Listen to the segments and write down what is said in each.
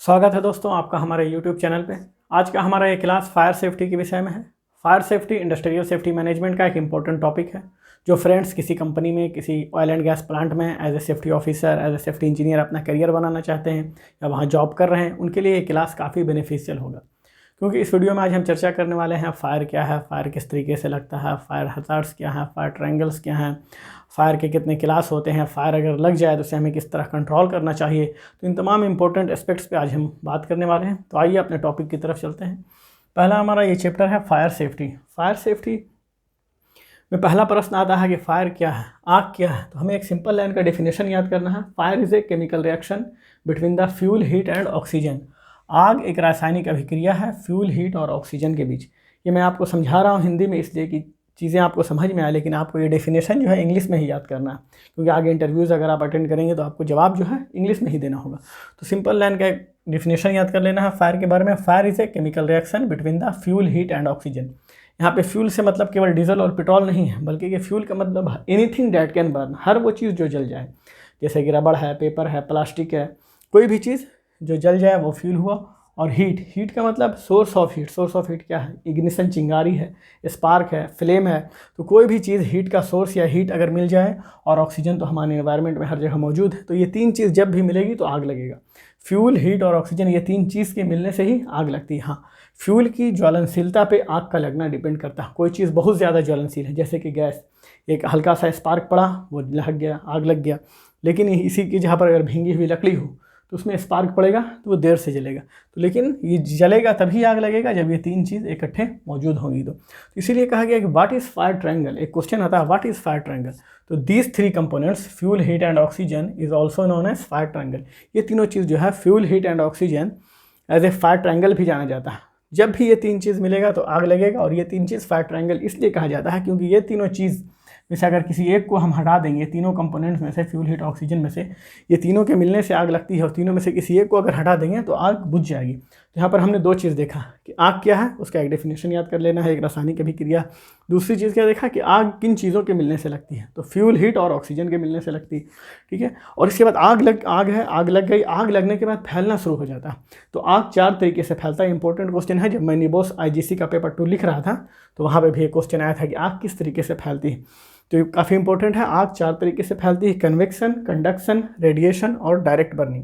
स्वागत है दोस्तों आपका हमारे YouTube चैनल पे। आज का हमारा ये क्लास फायर सेफ्टी के विषय में है। Fire safety industrial safety management का एक इम्पोर्टेंट टॉपिक है। जो फ्रेंड्स किसी कंपनी में, किसी ऑयल एंड गैस प्लांट में as a safety officer, as a safety engineer अपना करियर बनाना चाहते हैं या वहाँ जॉब कर रहे हैं, उनके लिए ये क्लास काफ़ी बेनिफिशियल होगा। क्योंकि इस वीडियो में आज हम चर्चा करने वाले हैं फायर क्या है, फायर किस तरीके से लगता है, फायर हजार्ड्स क्या है, फायर ट्रायंगल्स क्या हैं, फायर के कितने क्लास होते हैं, फायर अगर लग जाए तो उसे हमें किस तरह कंट्रोल करना चाहिए। तो इन तमाम इंपॉर्टेंट एस्पेक्ट्स पे आज हम बात करने वाले हैं। तो आइए अपने टॉपिक की तरफ चलते हैं। पहला हमारा ये चैप्टर है फायर सेफ्टी। फायर सेफ्टी में पहला प्रश्न आता है कि फायर क्या है, आग क्या है। तो हमें एक सिंपल लाइन का डेफिनेशन याद करना है। Fire is a chemical reaction between the fuel, heat and oxygen. आग एक रासायनिक अभिक्रिया है फ्यूल, हीट और ऑक्सीजन के बीच। ये मैं आपको समझा रहा हूँ हिंदी में इसलिए कि चीज़ें आपको समझ में आए, लेकिन आपको ये डेफिनेशन जो है इंग्लिश में ही याद करना है, क्योंकि आगे इंटरव्यूज़ अगर आप अटेंड करेंगे तो आपको जवाब जो है इंग्लिश में ही देना होगा। तो सिंपल लाइन का एक डेफिनेशन याद कर लेना है फायर के बारे में। Fire is a chemical reaction between the fuel, heat and oxygen. यहाँ पे फ्यूल से मतलब केवल डीजल और पेट्रोल नहीं है, बल्कि ये फ्यूल का मतलब एनीथिंग दैट कैन बर्न, हर वो चीज़ जो जल जाए, जैसे कि रबड़ है, पेपर है, प्लास्टिक है, कोई भी चीज़ जो जल जाए वो फ्यूल हुआ। और हीट का मतलब source of heat. Source of heat क्या है? इग्निशन, चिंगारी है, स्पार्क है, फ्लेम है। तो कोई भी चीज़ हीट का सोर्स या हीट अगर मिल जाए, और ऑक्सीजन तो हमारे एनवायरनमेंट में हर जगह मौजूद है, तो ये तीन चीज़ जब भी मिलेगी तो आग लगेगा। फ्यूल, हीट और ऑक्सीजन, ये तीन चीज़ के मिलने से ही आग लगती है। हाँ, फ्यूल की ज्वलनशीलता पे आग का लगना डिपेंड करता है। कोई चीज़ बहुत ज़्यादा ज्वलनशील है, जैसे कि गैस, एक हल्का सा स्पार्क पड़ा, वो लग गया, आग लग गया। लेकिन इसी की जहाँ पर अगर भींगी हुई लकड़ी हो तो उसमें स्पार्क पड़ेगा तो वो देर से जलेगा। तो लेकिन ये जलेगा तभी आग लगेगा जब ये तीन चीज़ इकट्ठे मौजूद होंगी। तो इसीलिए कहा गया कि व्हाट इज़ फायर ट्रायंगल। एक क्वेश्चन आता है व्हाट इज़ फायर ट्रायंगल। तो these three components fuel, heat and oxygen is also known as fire triangle. ये तीनों चीज़ जो है fuel, heat and oxygen as a fire triangle भी जाना जाता है। जब भी ये तीन चीज़ मिलेगा तो आग लगेगा, और ये तीन चीज़ फायर ट्रायंगल इसलिए कहा जाता है क्योंकि ये तीनों चीज़ में से अगर किसी एक को हम हटा देंगे, तीनों कंपोनेंट्स में से, फ्यूल, हीट, ऑक्सीजन में से ये तीनों के मिलने से आग लगती है, और तीनों में से किसी एक को अगर हटा देंगे तो आग बुझ जाएगी। तो यहाँ पर हमने दो चीज़ देखा कि आग क्या है, उसका एक डेफिनेशन याद कर लेना है, एक रासायनिक अभिक्रिया। दूसरी चीज़ क्या देखा कि आग किन चीज़ों के मिलने से लगती है, तो फ्यूल, हीट और ऑक्सीजन के मिलने से लगती है। ठीक है, और इसके बाद आग लग गई। आग लगने के बाद फैलना शुरू हो जाता है। तो आग चार तरीके से फैलता है। इंपॉर्टेंट क्वेश्चन है, जब मैं निबोस IGC का पेपर 2 लिख रहा था तो वहाँ पर भी एक क्वेश्चन आया था कि आग किस तरीके से फैलती है। तो ये काफ़ी इंपॉर्टेंट है। आग चार तरीके से फैलती है: कन्वेक्शन, कंडक्शन, रेडिएशन और डायरेक्ट बर्निंग।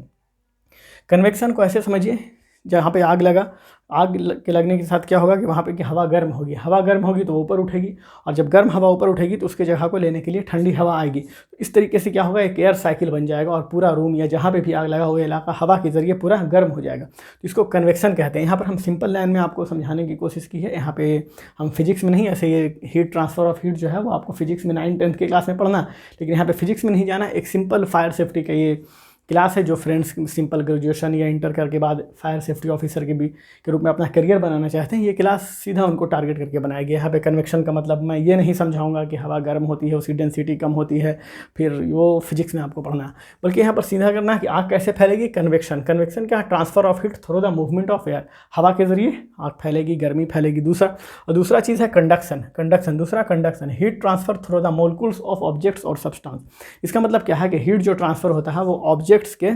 कन्वेक्शन को ऐसे समझिए, जहाँ पे आग लगा, के लगने के साथ क्या होगा कि वहाँ पे की हवा गर्म होगी। हवा गर्म होगी तो ऊपर उठेगी, और जब गर्म हवा ऊपर उठेगी तो उसके जगह को लेने के लिए ठंडी हवा आएगी। तो इस तरीके से क्या होगा, एक एयर साइकिल बन जाएगा, और पूरा रूम या जहाँ पे भी आग लगा हुआ इलाका हवा के जरिए पूरा गर्म हो जाएगा। तो इसको कन्वेक्शन कहते हैं। यहाँ पर हम सिंपल लाइन में आपको समझाने की कोशिश की है। यहाँ पे हम फिजिक्स में नहीं, ऐसे ये हीट ट्रांसफर ऑफ हीट जो है वो आपको फिजिक्स में 9th 10th के क्लास में पढ़ना, लेकिन यहाँ पे फिजिक्स में नहीं जाना। एक सिंपल फायर सेफ्टी का ये क्लास है। जो फ्रेंड्स सिंपल ग्रेजुएशन या इंटर करके बाद फायर सेफ्टी ऑफिसर के रूप में अपना करियर बनाना चाहते हैं, ये क्लास सीधा उनको टारगेट करके बनाया गया। यहाँ पे कन्वेक्शन का मतलब मैं ये नहीं समझाऊंगा कि हवा गर्म होती है, उसकी डेंसिटी कम होती है, फिर वो फिजिक्स में आपको पढ़ना है, बल्कि यहाँ पर सीधा करना है कि आग कैसे फैलेगी। कन्वेक्शन क्या? Transfer of heat through the movement of air. हवा के जरिए आग फैलेगी, गर्मी फैलेगी। दूसरा चीज़ है conduction, heat transfer through the molecules of objects और सब्सटेंस। इसका मतलब क्या है कि हीट जो ट्रांसफर होता है वो ऑब्जेक्ट्स के,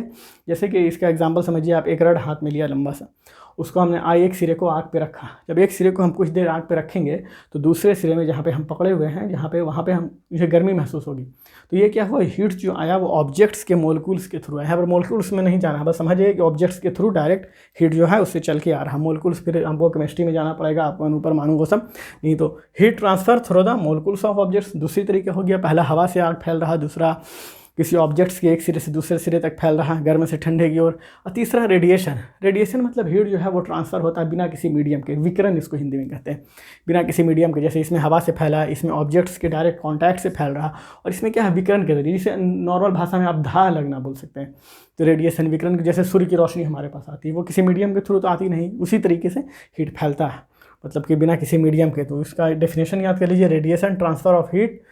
जैसे कि इसका एग्जांपल समझिए, आप एक रड हाथ में लिया लंबा सा, उसको हमने एक सिरे को आग पे रखा। जब एक सिरे को हम कुछ देर आग पे रखेंगे तो दूसरे सिरे में जहाँ पे हम पकड़े हुए हैं, वहाँ पे हम मुझे गर्मी महसूस होगी। तो ये क्या हुआ, हीट जो आया वो ऑब्जेक्ट्स के मोलिक्यूल्स के थ्रू आया। यहाँ पर मोलिक्यूल्स में नहीं जाना, बस समझिए कि ऑब्जेक्ट्स के थ्रू डायरेक्ट हीट जो है उससे चल के आ रहा है। मोलिक्यूल्स फिर हमको केमिस्ट्री में जाना पड़ेगा, आपको ऊपर मानू वो सब नहीं। तो heat transfer through the molecules of objects दूसरी तरीके हो गया। पहला हवा से आग फैल रहा, दूसरा किसी ऑब्जेक्ट्स के एक सिरे से दूसरे सिरे तक फैल रहा है, गर्म से ठंडे की ओर। और तीसरा रेडिएशन मतलब हीट जो है वो ट्रांसफ़र होता है बिना किसी मीडियम के, विकिरण इसको हिंदी में कहते हैं, बिना किसी मीडियम के। जैसे इसमें हवा से फैला, इसमें ऑब्जेक्ट्स के डायरेक्ट कॉन्टैक्ट से फैल रहा, और इसमें क्या है, विकिरण के जरिए, जिसे नॉर्मल भाषा में आप धा लगना बोल सकते हैं। तो रेडिएशन, विकिरण, जैसे सूर्य की रोशनी हमारे पास आती है, वो किसी मीडियम के थ्रू तो आती नहीं, उसी तरीके से हीट फैलता है, मतलब कि बिना किसी मीडियम के। तो इसका डेफिनेशन याद कर लीजिए, radiation, transfer of heat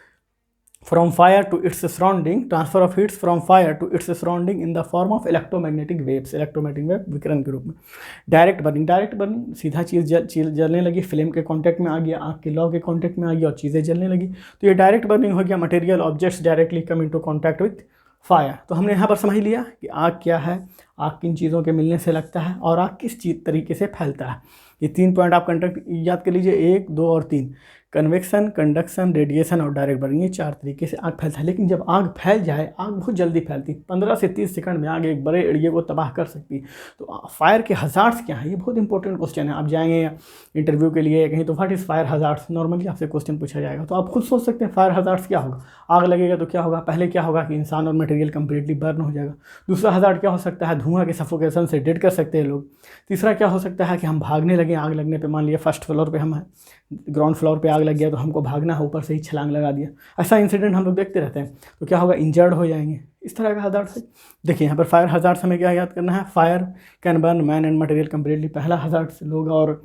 from fire to its surrounding, transfer of heat from fire to its surrounding in the form of electromagnetic waves, electromagnetic wave विकिरण के रूप में। डायरेक्ट बर्निंग सीधा चीज़ जलने लगी, फ्लेम के कांटेक्ट में आ गया, आग के लौ के कांटेक्ट में आ गया और चीज़ें जलने लगी। तो ये डायरेक्ट बर्निंग हो गया। Material objects directly come into contact with fire. तो हमने यहाँ पर समझ लिया कि आग क्या है, आग किन चीज़ों के मिलने से लगता है और आग किस चीज़ तरीके से फैलता है। ये 3 पॉइंट आप कंडक्ट याद कर लीजिए, 1, 2 और 3। कन्वेक्शन, कंडक्शन, रेडिएशन और डायरेक्ट बर्निंग, ये 4 तरीके से आग फैलता है। लेकिन जब आग फैल जाए, आग बहुत जल्दी फैलती है, 15 से 30 सेकंड में आग एक बड़े एरिया को तबाह कर सकती है। तो फायर के हज़ार्ड्स क्या हैं, ये बहुत इंपॉर्टेंट क्वेश्चन है। आप जाएंगे इंटरव्यू के लिए कहीं तो what is fire hazards, normally आपसे क्वेश्चन पूछा जाएगा, तो आप खुद सोच सकते हैं फायर हज़ार्ड्स क्या होगा। आग लगेगा तो क्या होगा, पहले क्या होगा कि इंसान और मटेरियल कंप्लीटली बर्न हो जाएगा। दूसरा हज़ार्ड क्या हो सकता है, धुआं के सफोकेशन से डेड कर सकते हैं लोग। तीसरा क्या हो सकता है कि हम भागने लगे आग लगने पे, मान लिया फर्स्ट फ्लोर पे हम हैं, ग्राउंड फ्लोर पे आग लग गया तो हमको भागना है, ऊपर से ही छलांग लगा दिया, ऐसा इंसिडेंट हम लोग देखते रहते हैं, तो क्या होगा, इंजर्ड हो जाएंगे। इस तरह का हज़ार्ड है। देखिए यहाँ पर फायर हज़ार्ड हमें क्या याद करना है, fire can burn man and material completely, पहला हज़ार्ड से लोग और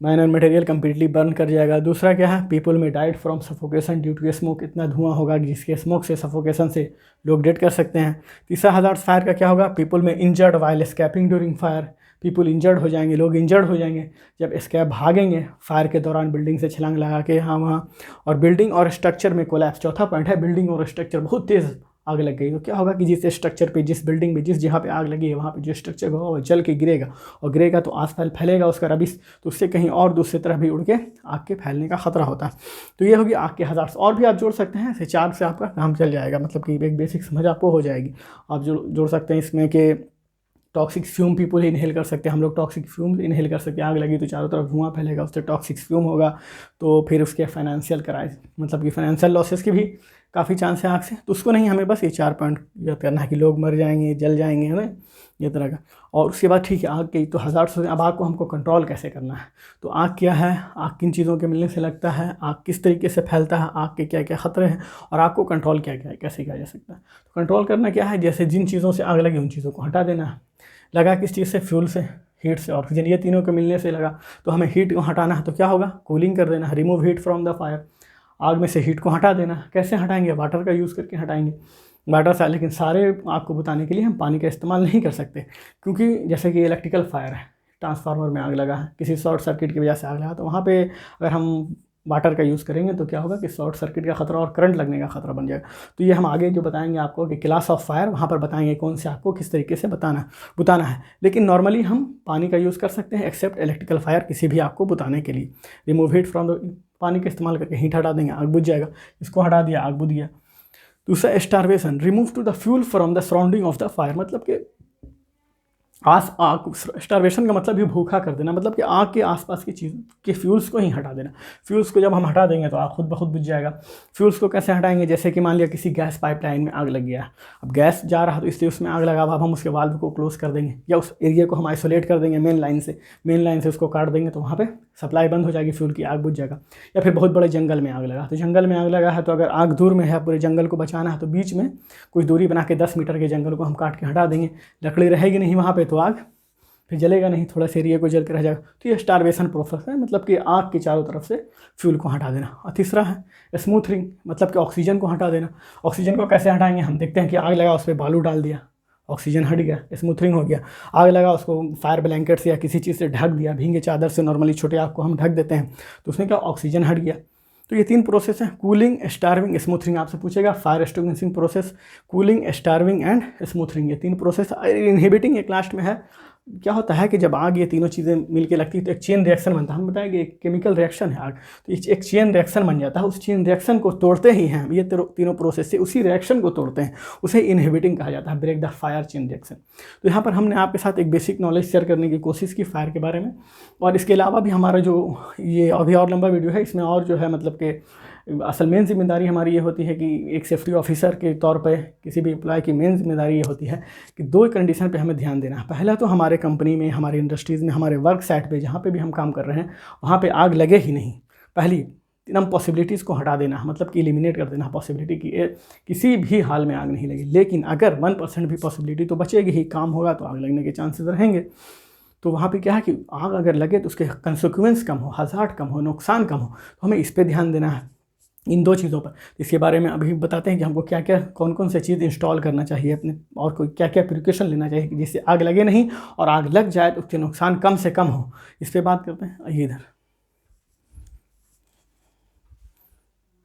man and material completely burn कर जाएगा। दूसरा क्या है, पीपल में died from suffocation due to smoke, इतना धुआं होगा जिसके स्मोक से, सफोकेशन से लोग डेड कर सकते हैं। तीसरा हज़ार्ड फायर का क्या होगा, पीपल में injured while escaping during fire, people injured हो जाएंगे, लोग इंजर्ड हो जाएंगे जब एस्केप भागेंगे फायर के दौरान बिल्डिंग से छलांग लगा के यहाँ वहाँ। और बिल्डिंग और स्ट्रक्चर में कोलैप्स, चौथा पॉइंट है, बिल्डिंग और स्ट्रक्चर बहुत तेज़ आग लग गई तो क्या होगा कि जिस स्ट्रक्चर पे, जिस बिल्डिंग में, जिस जगह पे आग लगी है वहाँ पे जो स्ट्रक्चर होगा वो जल के गिरेगा, और गिरेगा तो आसपास फैलेगा उसका रबिश, तो उससे कहीं और दूसरी तरफ भी उड़ के आग के फैलने का खतरा होता है। तो ये होगी आग के हज़ार्ड्स। और भी आप जोड़ सकते हैं, ऐसे 4 से आपका काम चल जाएगा, मतलब कि एक बेसिक समझ आपको हो जाएगी। आप जोड़ सकते हैं इसमें कि टॉक्सिक फ्यूम पीपल इनहेल कर सकते हैं, हम लोग टॉक्सिक फ्यूम इनहेल कर सकते हैं। आग लगी तो चारों तरफ धुआं फैलेगा, उससे टॉक्सिक फ्यूम होगा, तो फिर उसके फाइनेंशियल क्राइस, मतलब कि फाइनेंशियल लॉसेस की भी काफ़ी चांस है आग से। तो उसको नहीं, हमें बस ये 4 पॉइंट याद करना है कि लोग मर जाएंगे, जल जाएंगे, है ना, ये तरह का। और उसके बाद ठीक है, आग की तो हज़ार्ड्स। अब आग को हमको कंट्रोल कैसे करना है, तो आग क्या है, आग किन चीज़ों के मिलने से लगता है, आग किस तरीके से फैलता है, आग के क्या क्या खतरे हैं, और आग को कंट्रोल क्या क्या है, कैसे किया जा सकता है। तो कंट्रोल करना क्या है, जैसे जिन चीज़ों से आग लगी उन चीज़ों को हटा देना है। लगा किस चीज़ से, फ्यूल से, हीट से, ऑक्सीजन, ये तीनों के मिलने से लगा, तो हमें हीट को हटाना है, तो क्या होगा, कूलिंग कर देना, remove heat from the fire, आग में से हीट को हटा देना। कैसे हटाएंगे, वाटर का यूज़ करके हटाएंगे, वाटर से। लेकिन सारे आग को बुझाने के लिए हम पानी का इस्तेमाल नहीं कर सकते, क्योंकि जैसे कि इलेक्ट्रिकल फायर है, ट्रांसफार्मर में आग लगा है, किसी शॉर्ट सर्किट की वजह से आग लगा, तो वहाँ पे अगर हम वाटर का यूज़ करेंगे तो क्या होगा कि शॉर्ट सर्किट का खतरा और करंट लगने का खतरा बन जाएगा। तो ये हम आगे जो बताएंगे आपको कि क्लास ऑफ फायर, वहाँ पर बताएंगे कौन से आग को किस तरीके से बुताना है। लेकिन नॉर्मली हम पानी का यूज़ कर सकते हैं, एक्सेप्ट इलेक्ट्रिकल फायर, किसी भी आग को बुताने के लिए। रिमूव हीट फ्रॉम द, पानी का इस्तेमाल करके हीट हटा देंगे, आग बुझ जाएगा। इसको हटा दिया, आग बुझ गया। दूसरा starvation, remove to the fuel from the surrounding of the fire, मतलब कि आग, स्टारवेशन का मतलब भी भूखा कर देना, मतलब कि आग के आसपास की चीज़ के फ्यूल्स को ही हटा देना। फ्यूल्स को जब हम हटा देंगे तो आग खुद ब खुद बुझ जाएगा। फ्यूल्स को कैसे हटाएंगे, जैसे कि मान लिया किसी गैस पाइपलाइन में आग लग गया, अब गैस जा रहा है तो इसलिए उसमें आग लगा, अब हम उसके वाल्व को क्लोज कर देंगे, या उस एरिया को हम आइसोलेट कर देंगे मेन लाइन से उसको काट देंगे, तो वहाँ पर सप्लाई बंद हो जाएगी फ्यूल की, आग बुझ जाएगा। या फिर बहुत बड़े जंगल में आग लगा, तो जंगल में आग लगा है तो अगर आग दूर में है, पूरे जंगल को बचाना है, तो बीच में कुछ दूरी बना के 10 मीटर के जंगल को हम काट के हटा देंगे, लकड़ी रहेगी नहीं वहाँ पे, तो आग फिर जलेगा नहीं, थोड़ा सा एरिया को जल के रह जाएगा। तो ये स्टारवेशन प्रोसेस है, मतलब कि आग के चारों तरफ से फ्यूल को हटा देना। और तीसरा है स्मूथरिंग, मतलब कि ऑक्सीजन को हटा देना। ऑक्सीजन को कैसे हटाएंगे, हम देखते हैं कि आग लगा, उस पर बालू डाल दिया, ऑक्सीजन हट गया, स्मूथरिंग हो गया। आग लगा, उसको फायर ब्लैंकेट से या किसी चीज़ से ढक दिया, भींगे चादर से, नॉर्मली छोटे आग को हम ढक देते हैं, तो उसमें क्या, ऑक्सीजन हट गया। तो ये 3 प्रोसेस है, कूलिंग, स्टार्विंग, स्मूथरिंग। आपसे पूछेगा fire extinguishing process, cooling, starving and smothering, ये 3 प्रोसेस। इनहिबिटिंग एक लास्ट में है। क्या होता है कि जब आग ये तीनों चीज़ें मिलके लगती है तो एक चेन रिएक्शन बनता है। हम बताएं कि एक केमिकल रिएक्शन है आग, तो एक चेन रिएक्शन बन जाता है। उस चेन रिएक्शन को तोड़ते ही हैं ये तीनों प्रोसेस से, उसी रिएक्शन को तोड़ते हैं, उसे इनहिबिटिंग कहा जाता है, break the fire chain reaction. तो यहाँ पर हमने आपके साथ एक बेसिक नॉलेज शेयर करने की कोशिश की फायर के बारे में। और इसके अलावा भी हमारा जो ये अभी और लंबा वीडियो है, इसमें और जो है मतलब कि असल मेन जिम्मेदारी हमारी ये होती है कि एक सेफ्टी ऑफिसर के तौर पे किसी भी एम्प्लॉय की मेन जिम्मेदारी ये होती है कि 2 कंडीशन पे हमें ध्यान देना है। पहला तो हमारे कंपनी में, हमारी इंडस्ट्रीज़ में, हमारे वर्क साइट पे, जहाँ पे भी हम काम कर रहे हैं, वहाँ पे आग लगे ही नहीं। पहली 3 पॉसिबिलिटीज़ को हटा देना, मतलब कि एलिमिनेट कर देना पॉसिबिलिटी की किसी भी हाल में आग नहीं लगी। लेकिन अगर 1% भी पॉसिबिलिटी तो बचेगी ही, काम होगा तो आग लगने के चांसेस रहेंगे। तो वहाँ पे क्या है कि आग अगर लगे तो उसके कंसिक्वेंस कम हो, हज़ार्ड कम हो, नुकसान कम हो, तो हमें इस पर ध्यान देना है, इन 2 चीज़ों पर। इसके बारे में अभी बताते हैं कि हमको क्या क्या, कौन कौन से चीज़ इंस्टॉल करना चाहिए अपने, और कोई क्या क्या प्रिकॉशन लेना चाहिए कि जिससे आग लगे नहीं, और आग लग जाए तो उसके नुकसान कम से कम हो। इस पर बात करते हैं, आइए इधर।